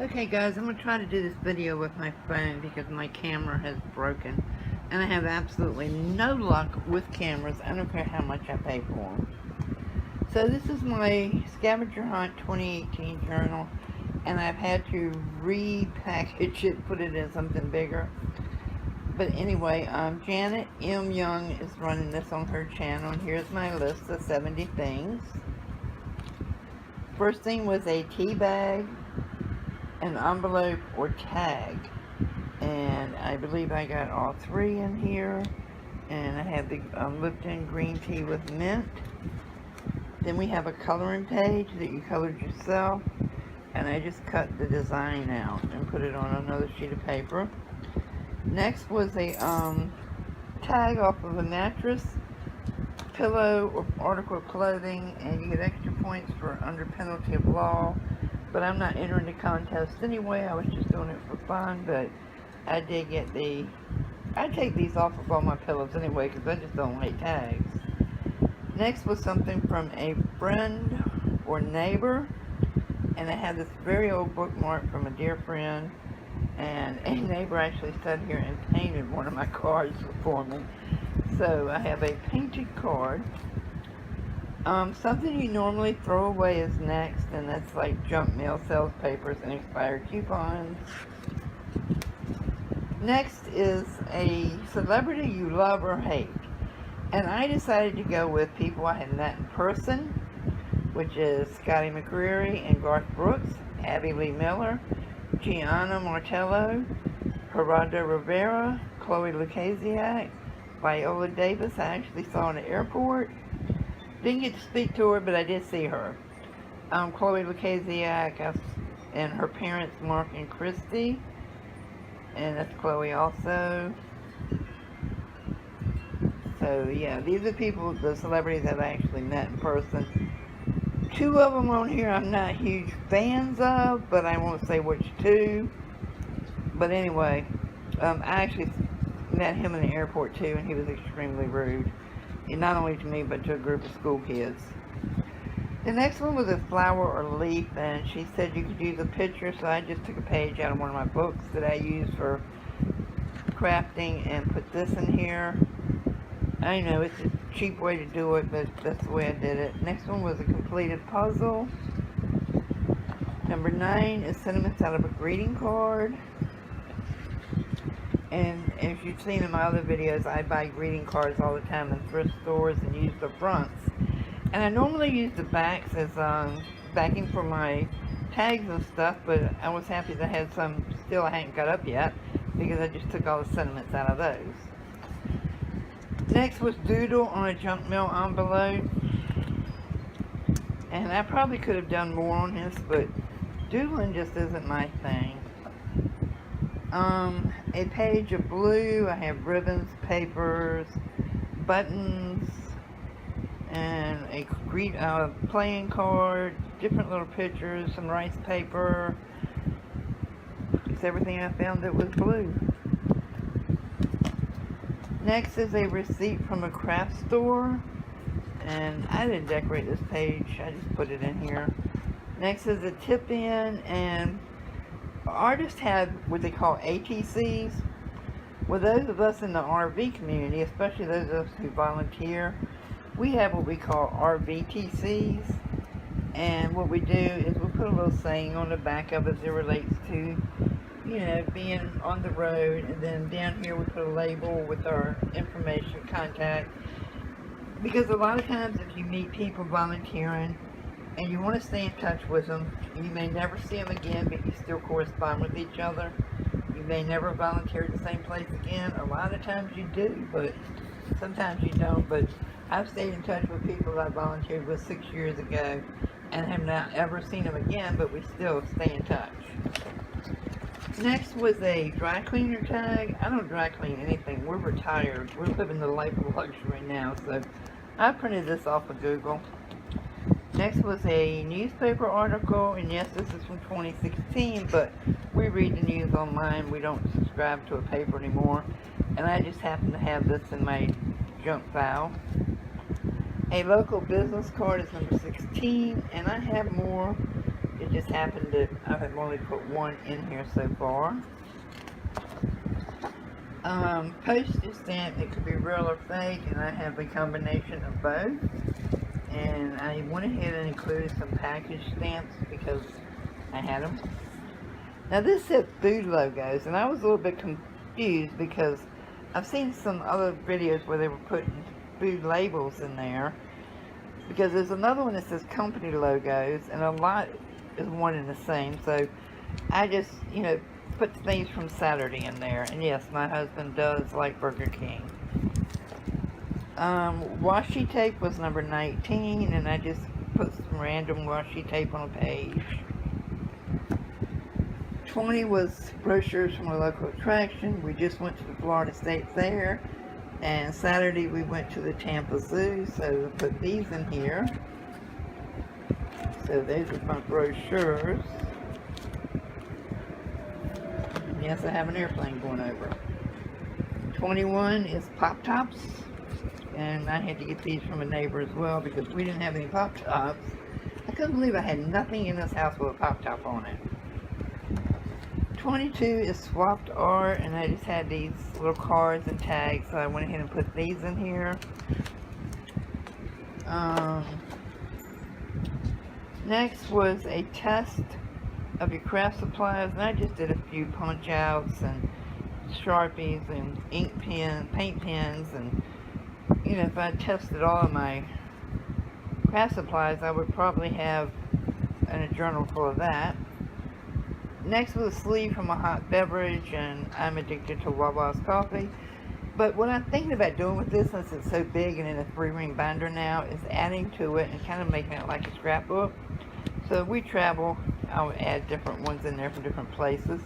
Okay guys, I'm going to try to do this video with my phone because my camera has broken. And I have absolutely no luck with cameras. I don't care how much I pay for them. So this is my Scavenger Hunt 2018 journal. And I've had to repackage it, put it in something bigger. But anyway, Janet M. Young is running this on her channel. And here's my list of 70 things. First thing was a tea bag, an envelope or tag, and I believe I got all three in here. And I have the Lipton green tea with mint. Then we have a coloring page that you colored yourself, and I just cut the design out and put it on another sheet of paper. Next was a tag off of a mattress, pillow, or article of clothing, and you get extra points for under penalty of law. But I'm not entering the contest anyway. I was just doing it for fun. But I did get I take these off of all my pillows anyway because I just don't like tags. Next was something from a friend or neighbor. And I had this very old bookmark from a dear friend. And a neighbor actually sat here and painted one of my cards for me. So I have a painted card. Something you normally throw away is next, and that's like junk mail, sales papers, and expired coupons. Next is a celebrity you love or hate. And I decided to go with people I had met in person, which is Scotty McCreery and Garth Brooks, Abby Lee Miller, Gianna Martello, Gerardo Rivera, Chloe Lucasiak, Viola Davis. I actually saw in the airport. Didn't get to speak to her, but I did see her. Chloe Lucasiak and her parents, Mark and Christy. And that's Chloe also. So, yeah, these are people, the celebrities that I actually met in person. Two of them on here I'm not huge fans of, but I won't say which two. But anyway, I actually met him in the airport too, and he was extremely rude. Not only to me, but to a group of school kids. The next one was a flower or leaf, and she said you could use a picture, so I just took a page out of one of my books that I use for crafting and put this in here. I know it's a cheap way to do it, but that's the way I did it. Next one was a completed puzzle. Number 9 is sentiments out of a greeting card. And as you've seen in my other videos, I buy greeting cards all the time in thrift stores and use the fronts. And I normally use the backs as backing for my tags and stuff, but I was happy that I had some still I hadn't got up yet because I just took all the sentiments out of those. Next was doodle on a junk mail envelope. And I probably could have done more on this, but doodling just isn't my thing. A page of blue. I have ribbons, papers, buttons, and a playing card, different little pictures, some rice paper. It's everything I found that was blue. Next is a receipt from a craft store, and I didn't decorate this page, I just put it in here. Next is a tip-in, and artists have what they call ATCs. Well, those of us in the RV community, especially those of us who volunteer, we have what we call RVTCs. And what we do is we put a little saying on the back of it that relates to, you know, being on the road. And then down here we put a label with our information, contact. Because a lot of times if you meet people volunteering, and you want to stay in touch with them, you may never see them again, but you still correspond with each other. You may never volunteer at the same place again. A lot of times you do, but sometimes you don't. But I've stayed in touch with people I volunteered with 6 years ago and have not ever seen them again, but we still stay in touch. Next was a dry cleaner tag. I don't dry clean anything. We're retired. We're living the life of luxury now, so I printed this off of Google. Next was a newspaper article, and yes, this is from 2016, but we read the news online. We don't subscribe to a paper anymore, and I just happen to have this in my junk file. A local business card is number 16, and I have more It just happened that I have only put one in here so far. Postage stamp, it could be real or fake, and I have a combination of both. And I went ahead and included some package stamps because I had them. Now this said food logos, and I was a little bit confused because I've seen some other videos where they were putting food labels in there, because there's another one that says company logos, and a lot is one and the same. So I just, put things from Saturday in there. And yes, my husband does like Burger King. Washi tape was number 19, and I just put some random washi tape on a page. 20 was brochures from a local attraction. We just went to the Florida State Fair, and Saturday we went to the Tampa Zoo, so I put these in here. So those are my brochures. And yes, I have an airplane going over. 21 is Pop Tops, and I had to get these from a neighbor as well because we didn't have any Pop Tops. I couldn't believe I had nothing in this house with a Pop Top on it. 22 is Swapped Art, and I just had these little cards and tags, so I went ahead and put these in here. Next was a test of your craft supplies, and I just did a few punch outs and Sharpies and ink pens, paint pens, and if I tested all of my craft supplies, I would probably have a journal full of that. Next was a sleeve from a hot beverage, and I'm addicted to Wawa's coffee. But what I'm thinking about doing with this, since it's so big and in a 3-ring binder now, is adding to it and kind of making it like a scrapbook. So if we travel, I'll add different ones in there from different places.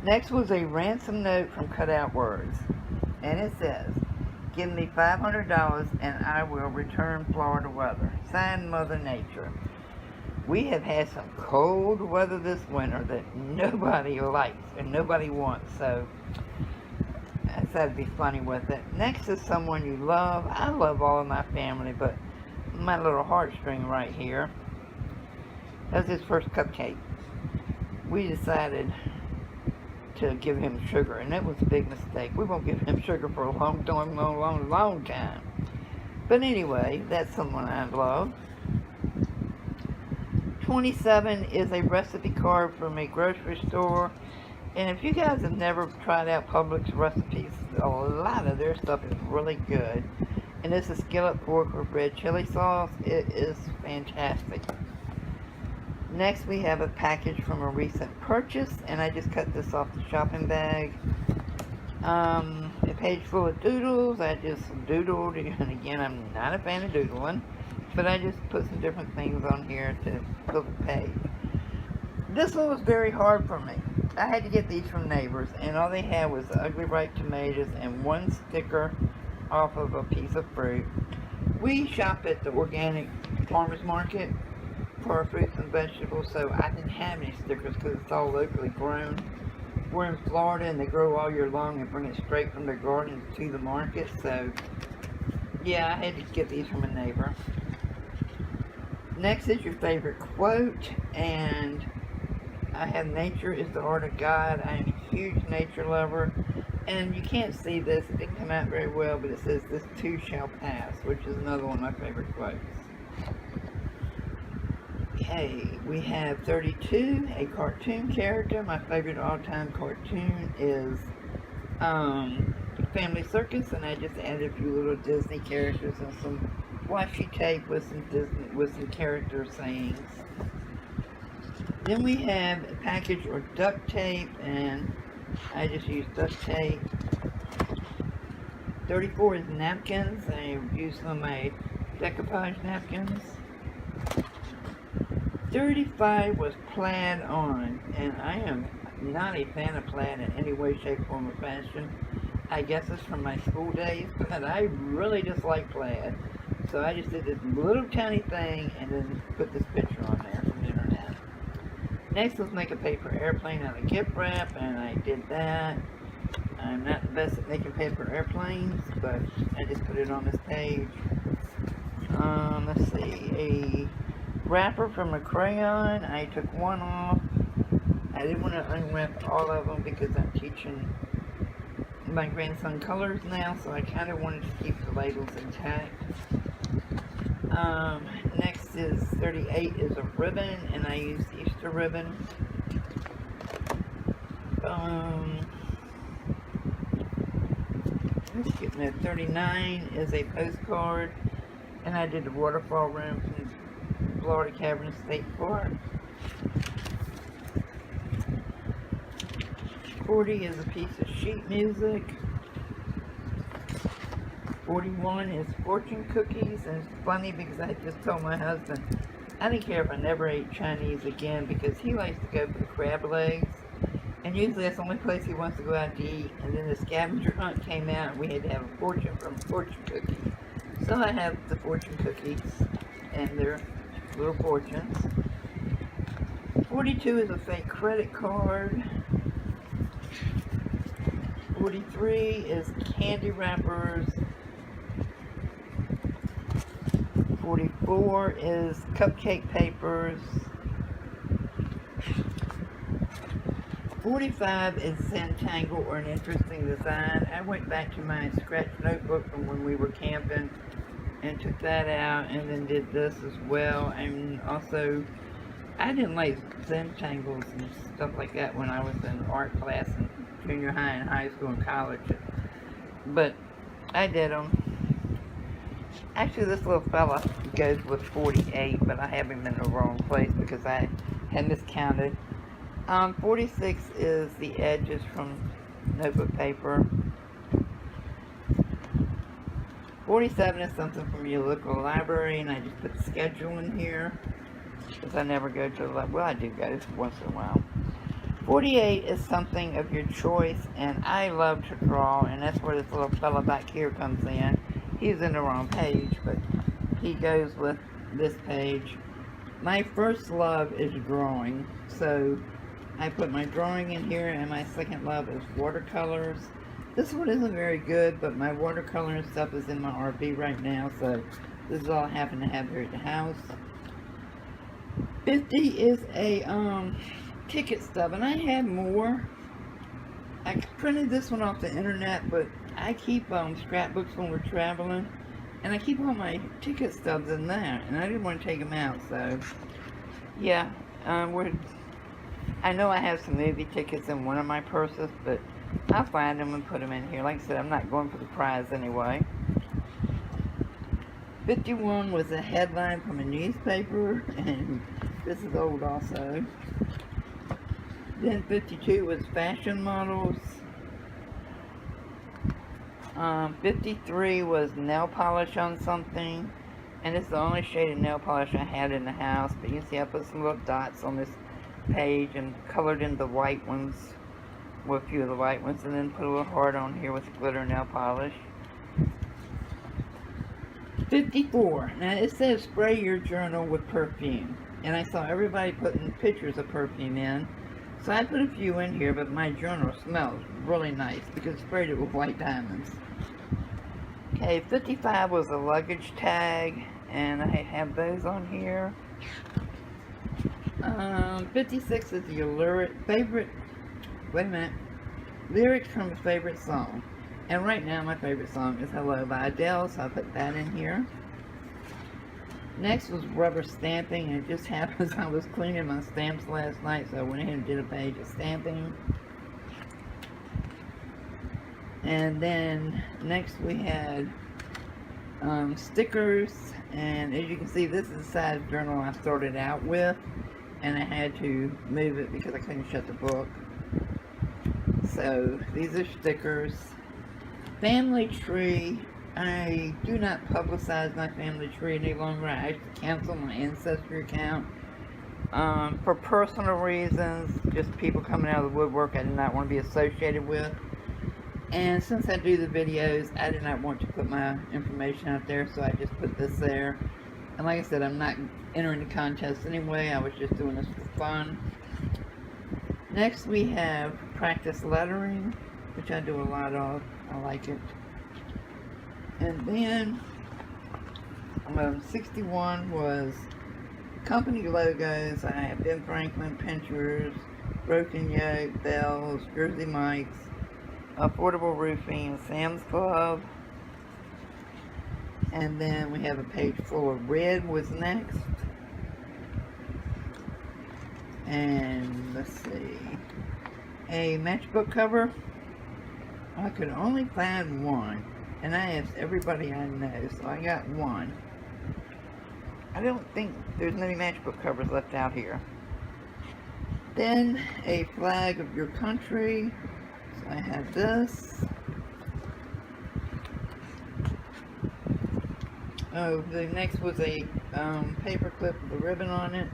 Next was a ransom note from Cutout Words, and it says, "Give me $500 and I will return Florida weather. Signed, Mother Nature." We have had some cold weather this winter that nobody likes and nobody wants, so I thought it'd be funny with it. Next is someone you love. I love all of my family, but my little heartstring right here, that's his first cupcake. We decided to give him sugar, and that was a big mistake. We won't give him sugar for a long time. But anyway, that's someone I love. 27 is a recipe card from a grocery store. And if you guys have never tried out Publix recipes, a lot of their stuff is really good. And this is skillet pork with red chili sauce. It is fantastic. Next we have a package from a recent purchase, and I just cut this off the shopping bag. A page full of doodles. I just doodled, and again, I'm not a fan of doodling, but I just put some different things on here to fill the page. This one was very hard for me. I had to get these from neighbors, and all they had was the ugly ripe tomatoes and one sticker off of a piece of fruit. We shop at the organic farmers market for our fruits and vegetables, so I didn't have any stickers because it's all locally grown. We're in Florida, and they grow all year long and bring it straight from their gardens to the market, so yeah, I had to get these from a neighbor. Next is your favorite quote, and I have "Nature is the art of God." I am a huge nature lover, and you can't see this, it didn't come out very well, but it says, "This too shall pass," which is another one of my favorite quotes. Okay, we have 32, a cartoon character. My favorite all-time cartoon is Family Circus, and I just added a few little Disney characters and some washi tape with some character sayings. Then we have a package or duct tape, and I just use duct tape. 34 is napkins. I use some of my decoupage napkins. 35 was plaid on, and I am not a fan of plaid in any way, shape, form, or fashion. I guess it's from my school days, but I really just like plaid. So I just did this little tiny thing and then put this picture on there from the internet. Next was make a paper airplane out of gift wrap, and I did that. I'm not the best at making paper airplanes, but I just put it on this page. Let's see, a wrapper from a crayon. I took one off. I didn't want to unwrap all of them because I'm teaching my grandson colors now, so I kind of wanted to keep the labels intact. Next is 38 is a ribbon, and I used Easter ribbon. Let's skip that. 39 is a postcard, and I did the waterfall room from Florida Cavern State Park. 40 is a piece of sheet music. 41 is fortune cookies, and it's funny because I just told my husband I didn't care if I never ate Chinese again because he likes to go for the crab legs, and usually that's the only place he wants to go out to eat. And then the scavenger hunt came out and we had to have a fortune from fortune cookie. So I have the fortune cookies and their little fortunes. 42 is a fake credit card. 43 is candy wrappers. 44 is cupcake papers. 45 is Zentangle, or an interesting design. I went back to my scratch notebook from when we were camping and took that out, and then did this as well. And also, I didn't like Zentangles and stuff like that when I was in art class in junior high and high school and college, but I did them. Actually, this little fella goes with 48, but I have him in the wrong place because I had miscounted. 46 is the edges from notebook paper. 47 is something from your local library, and I just put the schedule in here because I never go to the library. Well, I do go once in a while. 48 is something of your choice, and I love to draw, and that's where this little fella back here comes in. He's in the wrong page, but he goes with this page. My first love is drawing, so I put my drawing in here, and my second love is watercolors. This one isn't very good, but my watercolor and stuff is in my RV right now, so this is all I happen to have here at the house. 50 is a ticket stub, and I have more. I printed this one off the internet, but I keep scrapbooks when we're traveling, and I keep all my ticket stubs in there, and I didn't want to take them out, so yeah. I know I have some movie tickets in one of my purses, but I'll find them and put them in here. Like I said, I'm not going for the prize anyway. 51 was a headline from a newspaper, and this is old also. Then 52 was fashion models. 53 was nail polish on something, and it's the only shade of nail polish I had in the house, but you can see I put some little dots on this page and colored in the white ones, with a few of the white ones, and then put a little heart on here with glitter nail polish. 54, now it says spray your journal with perfume, and I saw everybody putting pictures of perfume in, so I put a few in here, but my journal smells really nice because I sprayed it with white diamonds. Okay, 55 was a luggage tag, and I have those on here. 56 is your lyrics from a favorite song. And right now my favorite song is Hello by Adele, so I put that in here. Next was rubber stamping, and it just happens I was cleaning my stamps last night, so I went ahead and did a page of stamping. And then next we had stickers, and as you can see, this is the size journal I started out with, and I had to move it because I couldn't shut the book. So these are stickers. Family tree. I do not publicize my family tree any longer. I actually canceled my Ancestry account for personal reasons, just people coming out of the woodwork I did not want to be associated with. And since I do the videos, I did not want to put my information out there, so I just put this there. And like I said, I'm not entering the contest anyway. I was just doing this for fun. Next we have practice lettering, which I do a lot of. I like it. And then 61 was Company logos, I have Ben Franklin, Pinchers, Broken Yoke, Bells, Jersey Mike's, Affordable Roofing, Sam's Club. And then we have a page full of red was next. And let's see, a matchbook cover. I could only find one, and I asked everybody I know, so I got one. I don't think there's many matchbook covers left out here. Then a flag of your country. So I have this. Oh, the next was a paper clip with a ribbon on it.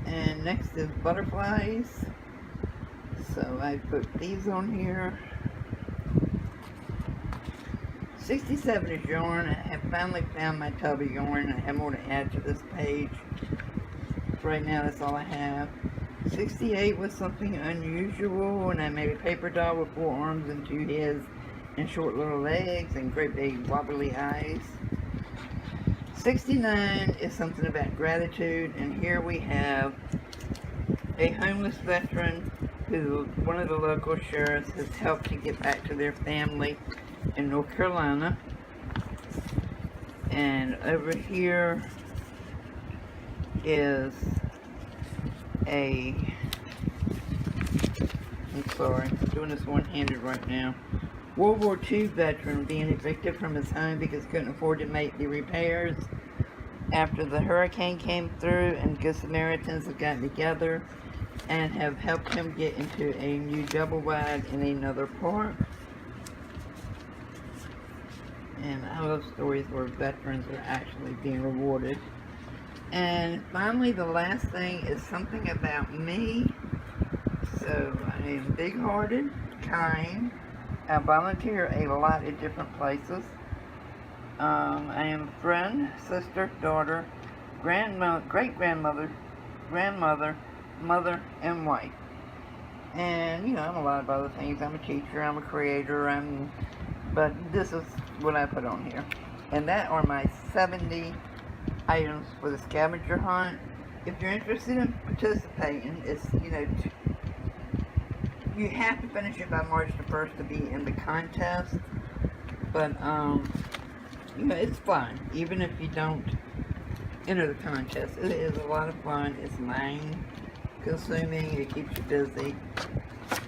And next is butterflies. So I put these on here. 67 is yarn. I have finally found my tub of yarn. I have more to add to this page. Right now, that's all I have. 68 was something unusual, and I made a paper doll with 4 arms and 2 heads and short little legs and great big wobbly eyes. 69 is something about gratitude, and here we have a homeless veteran who one of the local sheriffs has helped to get back to their family in North Carolina. And over here is I'm sorry, I'm doing this one-handed right now. World War II veteran being evicted from his home because he couldn't afford to make the repairs after the hurricane came through, and Good Samaritans have gotten together and have helped him get into a new double wide in another park. And I love stories where veterans are actually being rewarded. And finally, the last thing is something about me. So I am big-hearted, kind. I volunteer a lot at different places. I am a friend, sister, daughter, grandmother, great-grandmother, grandmother, mother, and wife. And, you know, I'm a lot of other things. I'm a teacher, I'm a creator, but this is what I put on here. And that are my 70 items for the scavenger hunt. If you're interested in participating, it's, you know, you have to finish it by March the 1st to be in the contest. But, you know, it's fun. Even if you don't enter the contest, it is a lot of fun. It's mind consuming. It keeps you busy.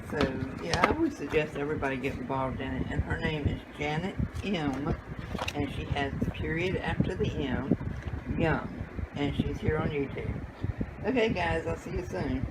So, yeah, I would suggest everybody get involved in it. And her name is Janet M. And she has the period after the M. Young. And she's here on YouTube. Okay, guys, I'll see you soon.